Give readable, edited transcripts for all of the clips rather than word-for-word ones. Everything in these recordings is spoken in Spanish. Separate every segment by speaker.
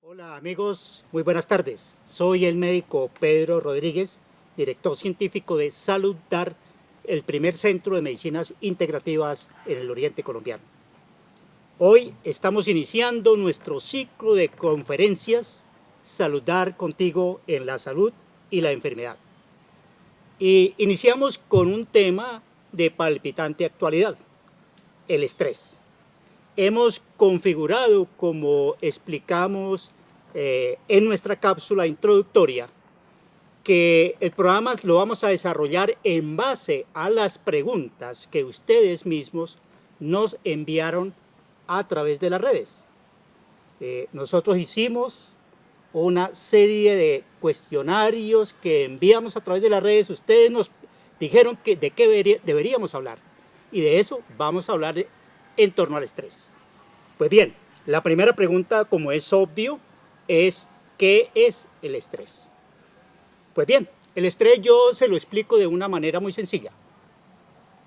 Speaker 1: Hola amigos, muy buenas tardes. Soy el médico Pedro Rodríguez, director científico de Saludar, el primer centro de medicinas integrativas en el oriente colombiano. Hoy estamos iniciando nuestro ciclo de conferencias Saludar contigo en la salud y la enfermedad. Y iniciamos con un tema de palpitante actualidad, el estrés. Hemos configurado, como explicamos en nuestra cápsula introductoria, que el programa lo vamos a desarrollar en base a las preguntas que ustedes mismos nos enviaron a través de las redes. Nosotros hicimos una serie de cuestionarios que enviamos a través de las redes. Ustedes nos dijeron de qué deberíamos hablar, y de eso vamos a hablar en torno al estrés. Pues bien, la primera pregunta, como es obvio, es ¿qué es el estrés? Pues bien, el estrés yo se lo explico de una manera muy sencilla.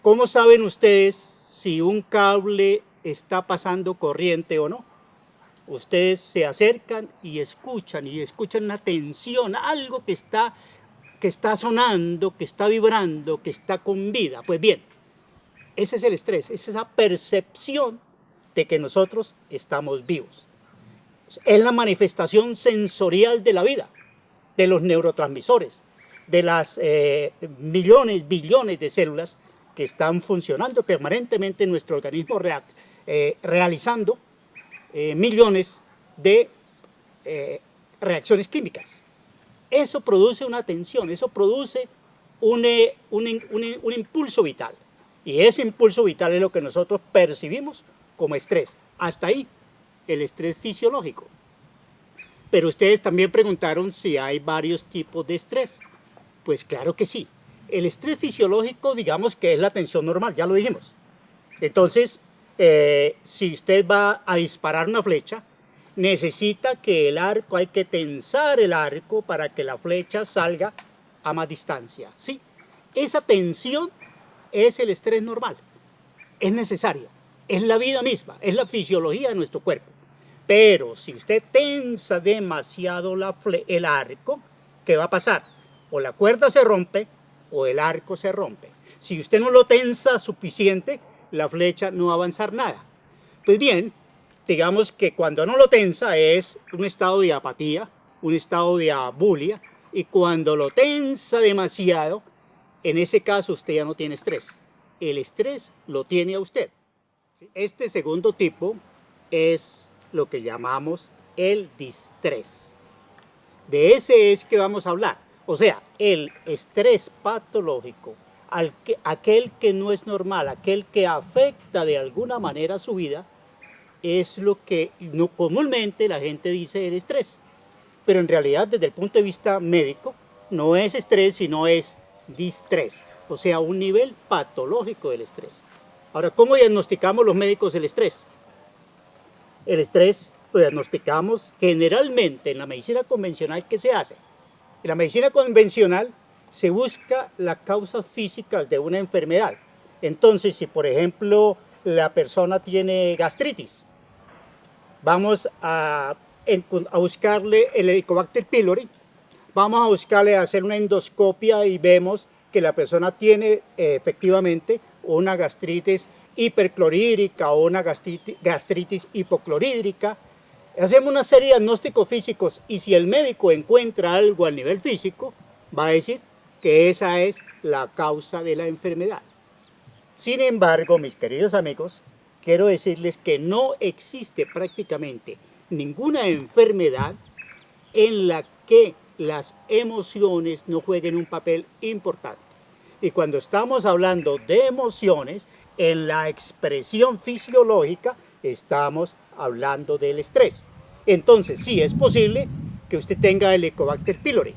Speaker 1: ¿Cómo saben ustedes si un cable está pasando corriente o no? Ustedes se acercan y escuchan una tensión, algo que está sonando, que está vibrando, que está con vida. Pues bien, ese es el estrés, es esa percepción de que nosotros estamos vivos. Es la manifestación sensorial de la vida, de los neurotransmisores, de las millones, billones de células que están funcionando permanentemente en nuestro organismo, realizando millones de reacciones químicas. Eso produce una tensión, eso produce un impulso vital. Y ese impulso vital es lo que nosotros percibimos como estrés. Hasta ahí el estrés fisiológico. Pero ustedes también preguntaron si hay varios tipos de estrés. Pues claro que sí. El estrés fisiológico, digamos que es la tensión normal, ya lo dijimos. Entonces, si usted va a disparar una flecha, necesita que hay que tensar el arco para que la flecha salga a más distancia. Sí, esa tensión es el estrés normal. Es necesario. Es la vida misma, es la fisiología de nuestro cuerpo. Pero si usted tensa demasiado el arco, ¿qué va a pasar? O la cuerda se rompe o el arco se rompe. Si usted no lo tensa suficiente, la flecha no va a avanzar nada. Pues bien, digamos que cuando no lo tensa es un estado de apatía, un estado de abulia, y cuando lo tensa demasiado, en ese caso usted ya no tiene estrés. El estrés lo tiene a usted. Este segundo tipo es lo que llamamos el distrés. De ese es que vamos a hablar. O sea, el estrés patológico, aquel que no es normal, aquel que afecta de alguna manera su vida, es lo que comúnmente la gente dice el estrés. Pero en realidad, desde el punto de vista médico, no es estrés, sino es distrés. O sea, un nivel patológico del estrés. Ahora, ¿cómo diagnosticamos los médicos el estrés? El estrés lo diagnosticamos generalmente en la medicina convencional. ¿Qué se hace? En la medicina convencional se busca las causas físicas de una enfermedad. Entonces, si por ejemplo la persona tiene gastritis, vamos a buscarle el Helicobacter pylori, vamos a buscarle hacer una endoscopia y vemos que la persona tiene efectivamente una gastritis hiperclorhídrica o una gastritis hipoclorhídrica. Hacemos una serie de diagnósticos físicos y si el médico encuentra algo a nivel físico, va a decir que esa es la causa de la enfermedad. Sin embargo, mis queridos amigos, quiero decirles que no existe prácticamente ninguna enfermedad en la que las emociones no jueguen un papel importante. Y cuando estamos hablando de emociones, en la expresión fisiológica estamos hablando del estrés. Entonces, sí es posible que usted tenga el Helicobacter pylori.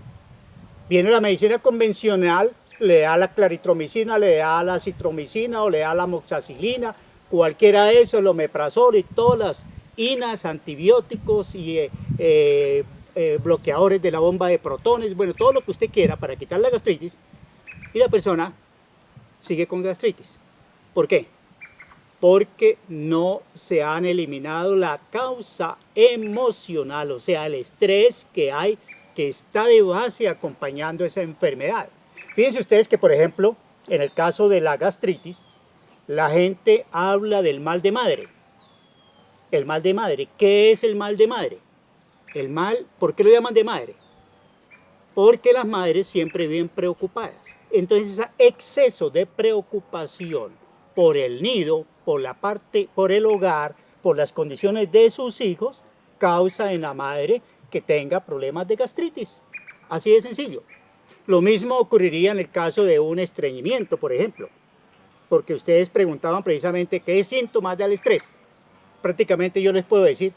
Speaker 1: Viene la medicina convencional, le da la claritromicina, le da la citromicina o le da la amoxicilina, cualquiera de esos, el omeprazol y todas las INAs, antibióticos y bloqueadores de la bomba de protones, bueno, todo lo que usted quiera para quitar la gastritis, y la persona sigue con gastritis. ¿Por qué? porque no se han eliminado la causa emocional, o sea, el estrés que hay, que está de base acompañando esa enfermedad. Fíjense ustedes que, por ejemplo, en el caso de la gastritis, la gente habla del mal de madre. El mal de madre, ¿qué es el mal de madre? El mal, ¿por qué lo llaman de madre? Porque las madres siempre viven preocupadas. Entonces, ese exceso de preocupación por el nido, por el hogar, por las condiciones de sus hijos, causa en la madre que tenga problemas de gastritis. Así de sencillo. Lo mismo ocurriría en el caso de un estreñimiento, por ejemplo, porque ustedes preguntaban precisamente qué síntomas del estrés. Prácticamente yo les puedo decir,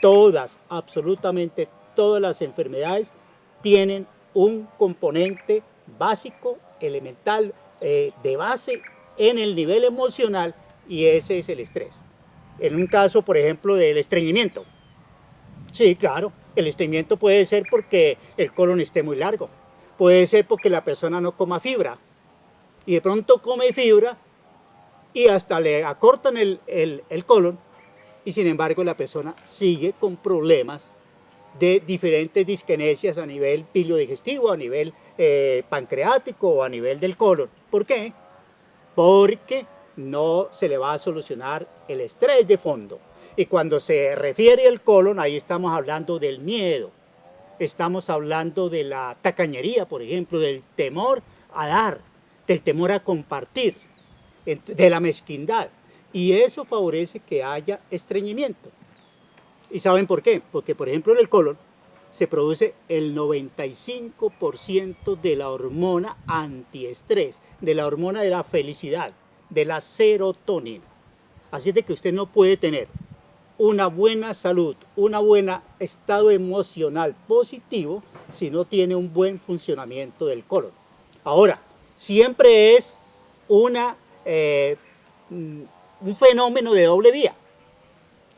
Speaker 1: todas, absolutamente todas las enfermedades tienen un componente básico, elemental, de base en el nivel emocional, y ese es el estrés. En un caso, por ejemplo, del estreñimiento. Sí, claro, el estreñimiento puede ser porque el colon esté muy largo. Puede ser porque la persona no coma fibra. Y de pronto come fibra y hasta le acortan el colon, y sin embargo la persona sigue con problemas de diferentes disquinesias a nivel biliodigestivo, a nivel pancreático o a nivel del colon. ¿Por qué? Porque no se le va a solucionar el estrés de fondo. Y cuando se refiere al colon, ahí estamos hablando del miedo, estamos hablando de la tacañería, por ejemplo, del temor a dar, del temor a compartir, de la mezquindad. Y eso favorece que haya estreñimiento. ¿Y saben por qué? Porque, por ejemplo, en el colon se produce el 95% de la hormona antiestrés, de la hormona de la felicidad, de la serotonina. Así de que usted no puede tener una buena salud, un buen estado emocional positivo si no tiene un buen funcionamiento del colon. Ahora, siempre es un fenómeno de doble vía.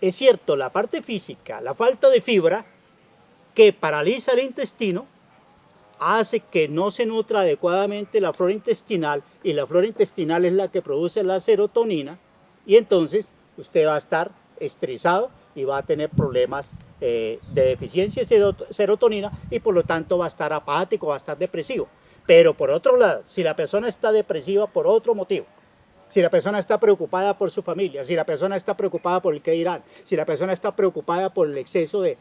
Speaker 1: Es cierto, la parte física, la falta de fibra que paraliza el intestino, hace que no se nutra adecuadamente la flora intestinal, y la flora intestinal es la que produce la serotonina, y entonces usted va a estar estresado y va a tener problemas de deficiencia de serotonina, y por lo tanto va a estar apático, va a estar depresivo. Pero por otro lado, si la persona está depresiva por otro motivo, si la persona está preocupada por su familia, si la persona está preocupada por el qué dirán, si la persona está preocupada por el exceso de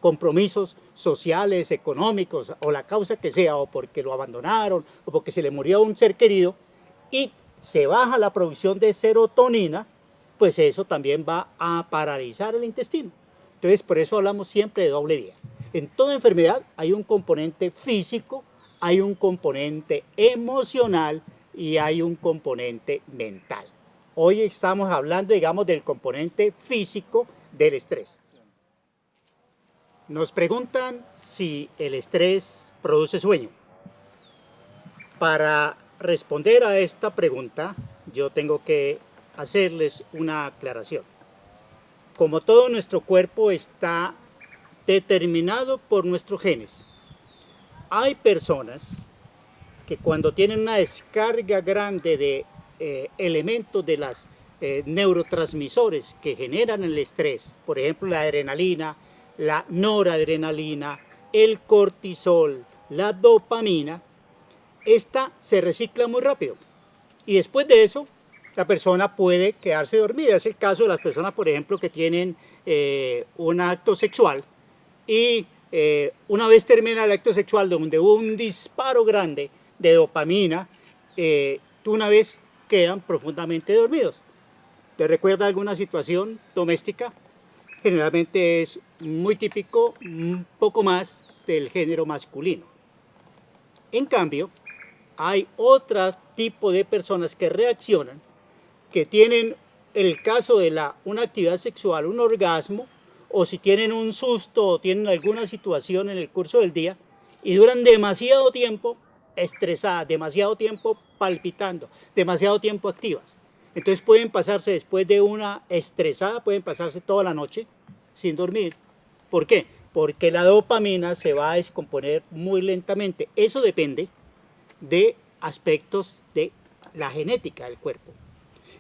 Speaker 1: compromisos sociales, económicos, o la causa que sea, o porque lo abandonaron, o porque se le murió un ser querido, y se baja la producción de serotonina, pues eso también va a paralizar el intestino. Entonces, por eso hablamos siempre de doble vía. En toda enfermedad hay un componente físico, hay un componente emocional y hay un componente mental. Hoy estamos hablando, digamos, del componente físico del estrés. Nos preguntan si el estrés produce sueño. Para responder a esta pregunta, yo tengo que hacerles una aclaración. Como todo nuestro cuerpo está determinado por nuestros genes, hay personas que cuando tienen una descarga grande de elementos de las neurotransmisores que generan el estrés, por ejemplo la adrenalina, la noradrenalina, el cortisol, la dopamina, esta se recicla muy rápido, y después de eso la persona puede quedarse dormida. Es el caso de las personas, por ejemplo, que tienen un acto sexual y una vez termina el acto sexual donde hubo un disparo grande de dopamina, una vez quedan profundamente dormidos. ¿Te recuerda alguna situación doméstica? Generalmente es muy típico, un poco más del género masculino. En cambio, hay otro tipo de personas que reaccionan, que tienen el caso de una actividad sexual, un orgasmo, o si tienen un susto o tienen alguna situación en el curso del día y duran demasiado tiempo estresadas, demasiado tiempo palpitando, demasiado tiempo activas. Entonces pueden pasarse, después de una estresada, pueden pasarse toda la noche sin dormir. ¿Por qué? Porque la dopamina se va a descomponer muy lentamente. Eso depende de aspectos de la genética del cuerpo.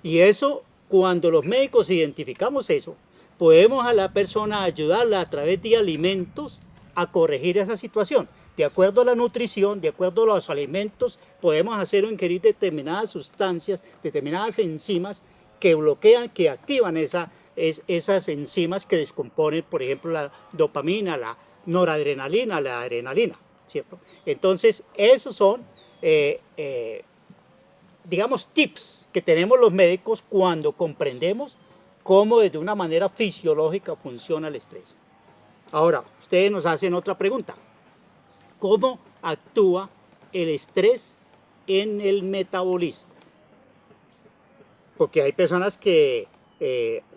Speaker 1: Y eso Cuando los médicos identificamos eso, podemos a la persona ayudarla a través de alimentos a corregir esa situación. De acuerdo a la nutrición, de acuerdo a los alimentos, podemos hacer o ingerir determinadas sustancias, determinadas enzimas que bloquean, que activan esas enzimas que descomponen, por ejemplo, la dopamina, la noradrenalina, la adrenalina, ¿cierto? Entonces, esos son, digamos, tips que tenemos los médicos cuando comprendemos cómo desde una manera fisiológica funciona el estrés. Ahora, ustedes nos hacen otra pregunta. ¿Cómo actúa el estrés en el metabolismo? Porque hay personas que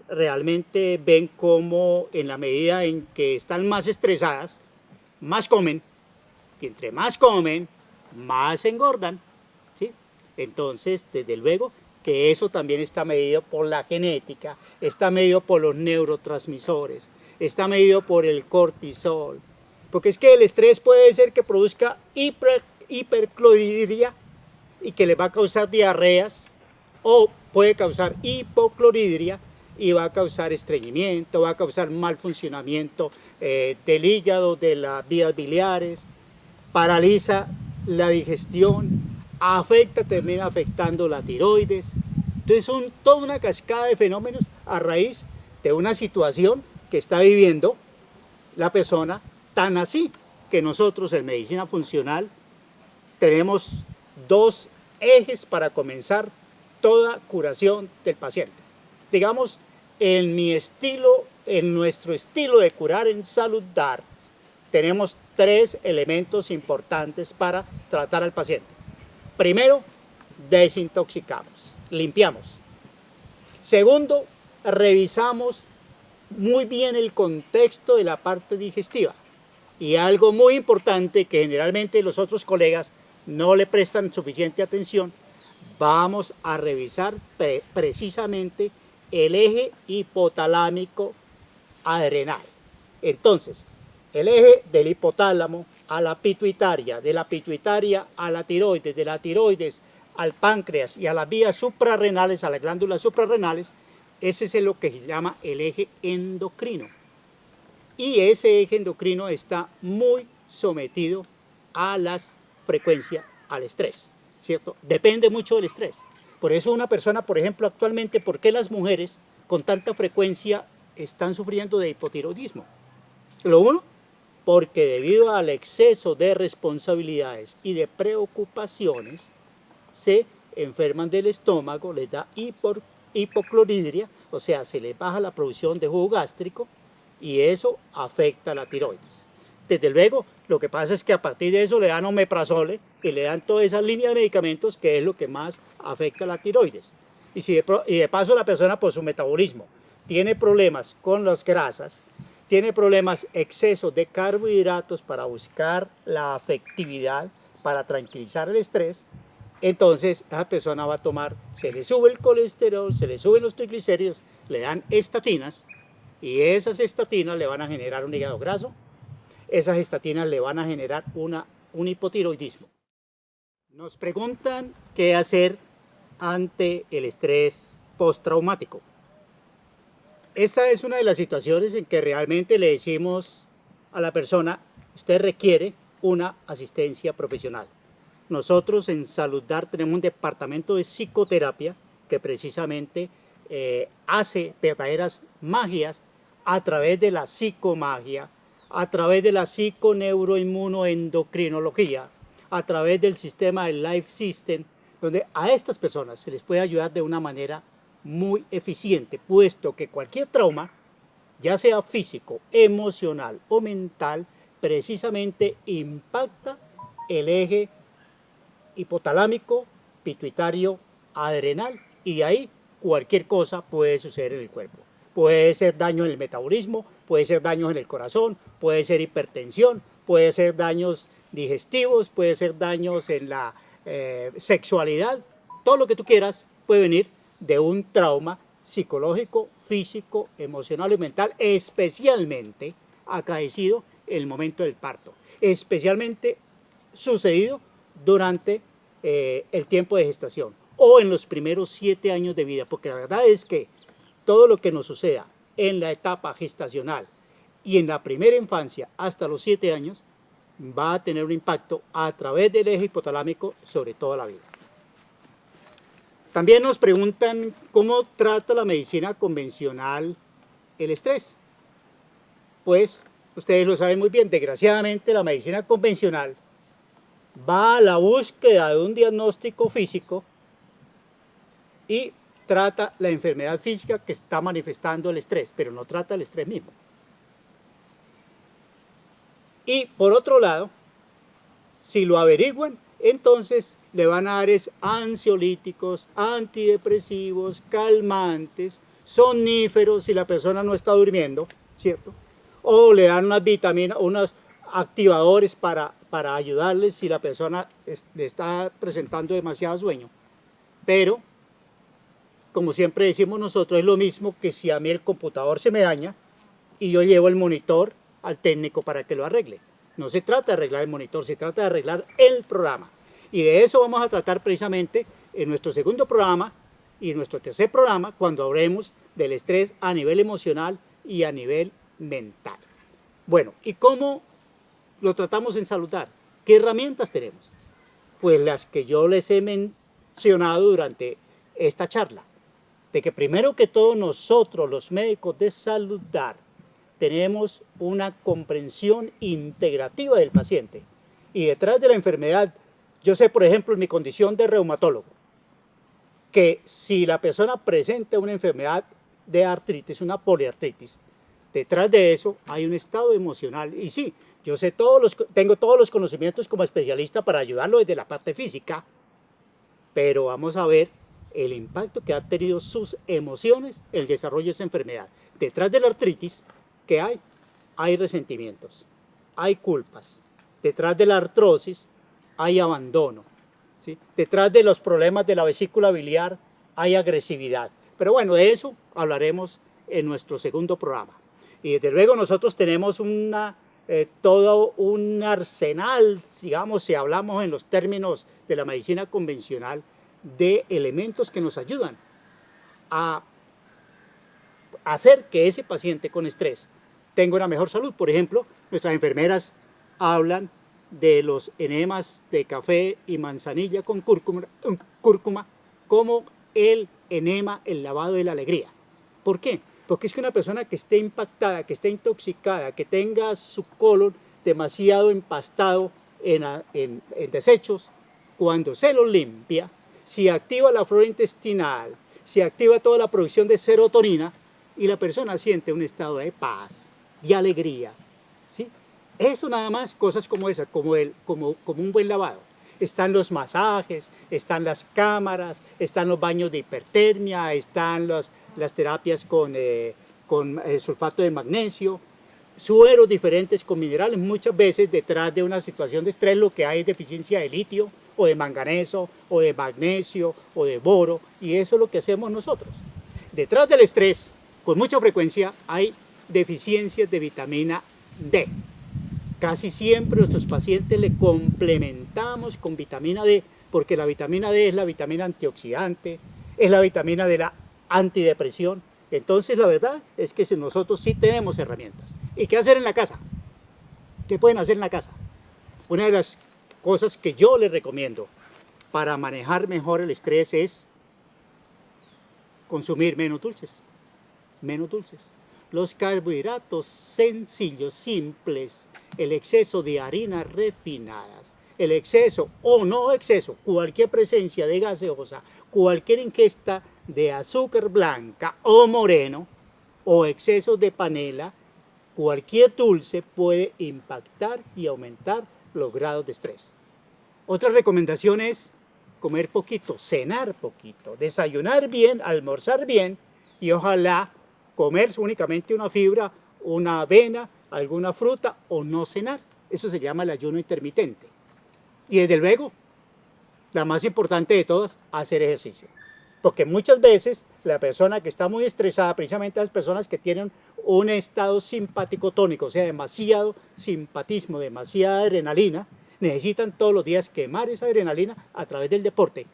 Speaker 1: realmente ven cómo en la medida en que están más estresadas, más comen, y entre más comen, más engordan, ¿sí? Entonces, desde luego que eso también está medido por la genética, está medido por los neurotransmisores, está medido por el cortisol, porque es que el estrés puede ser que produzca hiperclorhidria y que le va a causar diarreas, o puede causar hipoclorhidria y va a causar estreñimiento, va a causar mal funcionamiento del hígado, de las vías biliares, paraliza la digestión, termina afectando la tiroides. Entonces son toda una cascada de fenómenos a raíz de una situación que está viviendo la persona, tan así que nosotros en medicina funcional tenemos dos ejes para comenzar toda curación del paciente. Digamos, en nuestro estilo de curar en Salud Dar, tenemos tres elementos importantes para tratar al paciente. Primero, desintoxicamos, limpiamos. Segundo, revisamos muy bien el contexto de la parte digestiva. Y algo muy importante que generalmente los otros colegas no le prestan suficiente atención, vamos a revisar precisamente el eje hipotalámico adrenal. Entonces, el eje del hipotálamo a la pituitaria, de la pituitaria a la tiroides, de la tiroides al páncreas y a las vías suprarrenales, a las glándulas suprarrenales, ese es lo que se llama el eje endocrino. Y ese eje endocrino está muy sometido a las frecuencias, al estrés, ¿cierto? Depende mucho del estrés. Por eso una persona, por ejemplo, actualmente, ¿por qué las mujeres con tanta frecuencia están sufriendo de hipotiroidismo? Lo uno, porque debido al exceso de responsabilidades y de preocupaciones, se enferman del estómago, les da hipoclorhidria, o sea, se les baja la producción de jugo gástrico y eso afecta a la tiroides. Desde luego, lo que pasa es que a partir de eso le dan omeprazole y le dan toda esa línea de medicamentos que es lo que más afecta a la tiroides. Y de paso la persona por su metabolismo tiene problemas con las grasas, tiene problemas exceso de carbohidratos para buscar la afectividad, para tranquilizar el estrés, entonces esa persona va a tomar, se le sube el colesterol, se le suben los triglicéridos, le dan estatinas y esas estatinas le van a generar un hígado graso, esas estatinas le van a generar un hipotiroidismo. Nos preguntan qué hacer ante el estrés postraumático. Esta es una de las situaciones en que realmente le decimos a la persona, usted requiere una asistencia profesional. Nosotros en Salud Dar tenemos un departamento de psicoterapia que precisamente hace verdaderas magias a través de la psicomagia, a través de la psiconeuroinmunoendocrinología, a través del sistema del Life System, donde a estas personas se les puede ayudar de una manera muy eficiente, puesto que cualquier trauma, ya sea físico, emocional o mental, precisamente impacta el eje hipotalámico, pituitario, adrenal, y de ahí cualquier cosa puede suceder en el cuerpo. Puede ser daño en el metabolismo, puede ser daños en el corazón, puede ser hipertensión, puede ser daños digestivos, puede ser daños en la sexualidad, todo lo que tú quieras puede venir de un trauma psicológico, físico, emocional y mental, especialmente acaecido en el momento del parto, especialmente sucedido durante el tiempo de gestación o en los primeros 7 años de vida, porque la verdad es que todo lo que nos suceda en la etapa gestacional y en la primera infancia hasta los 7 años va a tener un impacto a través del eje hipotalámico sobre toda la vida. También nos preguntan cómo trata la medicina convencional el estrés. Pues ustedes lo saben muy bien, desgraciadamente la medicina convencional va a la búsqueda de un diagnóstico físico y trata la enfermedad física que está manifestando el estrés, pero no trata el estrés mismo. Y por otro lado, si lo averiguan, entonces le van a dar ansiolíticos, antidepresivos, calmantes, somníferos si la persona no está durmiendo, ¿cierto? O le dan unas vitaminas, unos activadores para ayudarles si la persona le está presentando demasiado sueño. Pero, como siempre decimos nosotros, es lo mismo que si a mí el computador se me daña y yo llevo el monitor al técnico para que lo arregle. No se trata de arreglar el monitor, se trata de arreglar el programa. Y de eso vamos a tratar precisamente en nuestro segundo programa y nuestro tercer programa, cuando hablemos del estrés a nivel emocional y a nivel mental. Bueno, ¿y cómo lo tratamos en Saludar? ¿Qué herramientas tenemos? Pues las que yo les he mencionado durante esta charla, de que primero que todo nosotros, los médicos de Saludar, tenemos una comprensión integrativa del paciente. Y detrás de la enfermedad, yo sé, por ejemplo, en mi condición de reumatólogo, que si la persona presenta una enfermedad de artritis, una poliartritis, detrás de eso hay un estado emocional. Y sí, yo sé tengo todos los conocimientos como especialista para ayudarlo desde la parte física, pero vamos a ver el impacto que han tenido sus emociones en el desarrollo de esa enfermedad. Detrás de la artritis, ¿qué hay? Hay resentimientos, hay culpas. Detrás de la artrosis hay abandono, ¿sí? Detrás de los problemas de la vesícula biliar hay agresividad. Pero bueno, de eso hablaremos en nuestro segundo programa. Y desde luego nosotros tenemos todo un arsenal, digamos, si hablamos en los términos de la medicina convencional, de elementos que nos ayudan a hacer que ese paciente con estrés tenga una mejor salud. Por ejemplo, nuestras enfermeras hablan de los enemas de café y manzanilla con cúrcuma como el enema, el lavado de la alegría. ¿Por qué? Porque es que una persona que esté impactada, que esté intoxicada, que tenga su colon demasiado empastado en desechos, cuando se lo limpia, si activa la flora intestinal, si activa toda la producción de serotonina y la persona siente un estado de paz, de alegría, ¿sí? Eso nada más, cosas como esas, como un buen lavado. Están los masajes, están las cámaras, están los baños de hipertermia, están las terapias con sulfato de magnesio, sueros diferentes con minerales. Muchas veces detrás de una situación de estrés lo que hay es deficiencia de litio o de manganeso o de magnesio o de boro, y eso es lo que hacemos nosotros. Detrás del estrés, con mucha frecuencia, hay deficiencias de vitamina D. Casi siempre a nuestros pacientes le complementamos con vitamina D, porque la vitamina D es la vitamina antioxidante, es la vitamina de la antidepresión. Entonces la verdad es que nosotros sí tenemos herramientas. ¿Y qué hacer en la casa? ¿Qué pueden hacer en la casa? Una de las cosas que yo les recomiendo para manejar mejor el estrés es consumir menos dulces. Menos dulces. Los carbohidratos sencillos, simples, el exceso de harinas refinadas, el exceso o no exceso, cualquier presencia de gaseosa, cualquier ingesta de azúcar blanca o moreno o exceso de panela, cualquier dulce puede impactar y aumentar los grados de estrés. Otra recomendación es comer poquito, cenar poquito, desayunar bien, almorzar bien y ojalá comer únicamente una fibra, una avena, alguna fruta o no cenar. Eso se llama el ayuno intermitente. Y desde luego, la más importante de todas, hacer ejercicio. Porque muchas veces la persona que está muy estresada, precisamente las personas que tienen un estado simpático tónico, o sea, demasiado simpatismo, demasiada adrenalina, necesitan todos los días quemar esa adrenalina a través del deporte.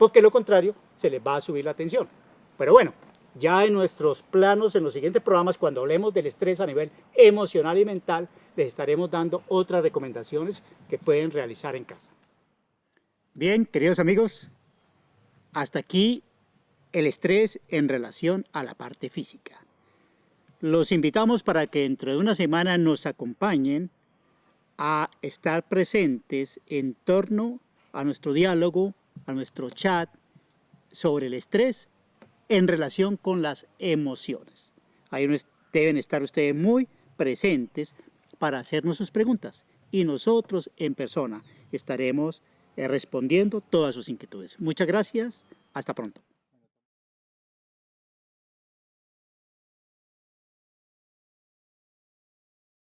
Speaker 1: porque lo contrario se les va a subir la tensión. Pero bueno, ya en nuestros planos, en los siguientes programas, cuando hablemos del estrés a nivel emocional y mental, les estaremos dando otras recomendaciones que pueden realizar en casa. Bien, queridos amigos, hasta aquí el estrés en relación a la parte física. Los invitamos para que dentro de una semana nos acompañen a estar presentes en torno a nuestro diálogo, a nuestro chat sobre el estrés en relación con las emociones. Ahí deben estar ustedes muy presentes para hacernos sus preguntas y nosotros en persona estaremos respondiendo todas sus inquietudes. Muchas gracias, hasta pronto.